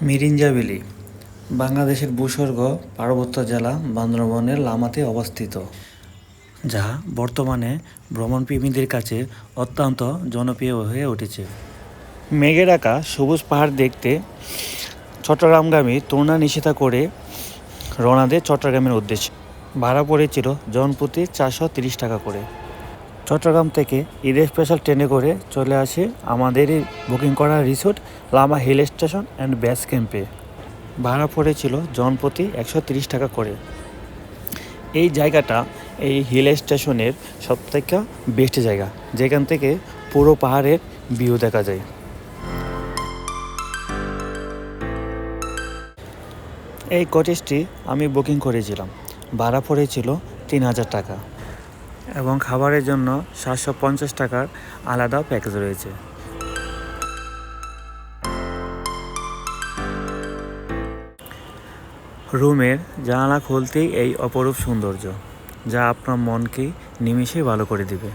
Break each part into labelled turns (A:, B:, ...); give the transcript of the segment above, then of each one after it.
A: Mirinja valley বাংলাদেশের ভূস্বর্গ পার্বত্য জেলা বান্দরবনের লামাতে অবস্থিত, যা বর্তমানে ভ্রমণপ্রেমীদের কাছে অত্যন্ত জনপ্রিয় হয়ে উঠেছে। মেঘে ঢাকা সবুজ পাহাড় দেখতে চট্টগ্রামগামী তরুণা নিশিতা করে রওনা দেয় চট্টগ্রামের উদ্দেশ্যে। ভাড়া পড়েছিল জনপ্রতি 430 টাকা করে। চট্টগ্রাম থেকে ঈদের স্পেশাল ট্রেনে করে চলে আসে আমাদেরই বুকিং করা resort Lama hill station and base ক্যাম্পে। ভাড়া পড়েছিল জনপ্রতি 130 টাকা করে। এই জায়গাটা এই হিল স্টেশনের সবথেকে বেস্ট জায়গা, যেখান থেকে পুরো পাহাড়ের ভিউ দেখা যায়। এই কটেজটি আমি বুকিং করেছিলাম। ভাড়া পড়েছিল 3000 টাকা এবং খাবারের জন্য 750 টাকার আলাদা প্যাকেজ রয়েছে। রুমের জানালা খুলতেই এই অপরূপ সৌন্দর্য, যা আপনার মনকে নিমেষেই ভালো করে দিবে।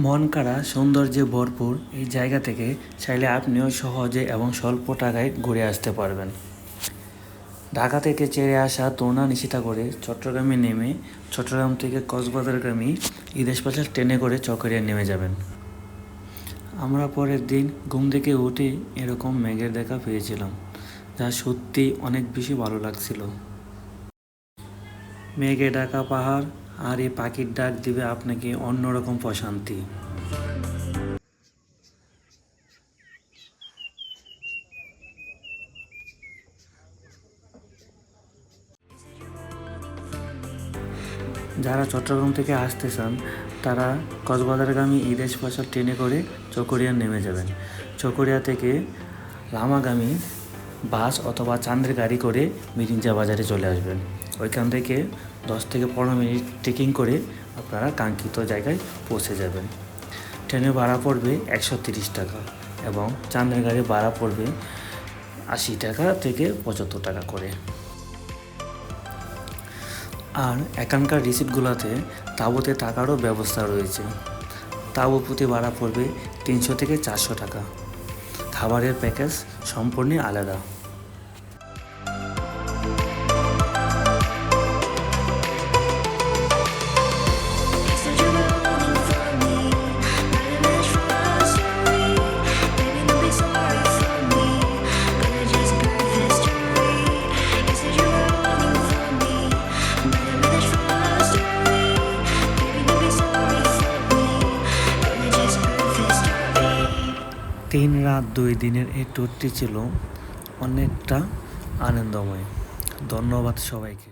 A: মন কাড়া সৌন্দর্যে ভরপুর এই জায়গা থেকে চাইলে আপনিও সহজে এবং স্বল্প টাকায় ঘুরে আসতে পারবেন। ঢাকা থেকে ছেড়ে আসা তরুণা নিশিতা করে চট্টগ্রামে নেমে চট্টগ্রাম থেকে কক্সবাজারগামী ঈদের স্পেশাল ট্রেনে করে চকরিয়া নেমে যাবেন। আমরা পরের দিন ঘুম থেকে উঠে এরকম মেঘের দেখা পেয়েছিলাম, যা সত্যি অনেক বেশি ভালো লাগছিল। মেঘে ঢাকা পাহাড় আর এই পাখির ডাক দিবে আপনাকে অন্যরকম প্রশান্তি। যারা চট্টগ্রাম থেকে আসতে চান তারা কক্সবাজারগামী ঈদের স্পেশাল ট্রেনে করে চকরিয়া নেমে যাবেন। চকরিয়া থেকে লামাগামী বাস অথবা চাঁদের গাড়ি করে মিরিঞ্জা বাজারে চলে আসবেন। ওইখান থেকে 10 থেকে 15 মিনিট ট্রেকিং করে আপনারা কাঙ্ক্ষিত জায়গায় পৌঁছে যাবেন। ট্রেনের ভাড়া পড়বে 130 টাকা এবং চাঁদের গাড়ি ভাড়া পড়বে 80 টাকা থেকে 75 টাকা করে। আর এখানকার রিসিপ্টগুলোতে তাঁবুতে থাকারও ব্যবস্থা রয়েছে। তাঁবু প্রতি ভাড়া পড়বে 300 থেকে 400 টাকা। খাবারের প্যাকেজ সম্পূর্ণ আলাদা। তিন রাত 2 দিনের এই ট্যুরটি ছিল অনেকটা আনন্দময়। ধন্যবাদ সবাইকে।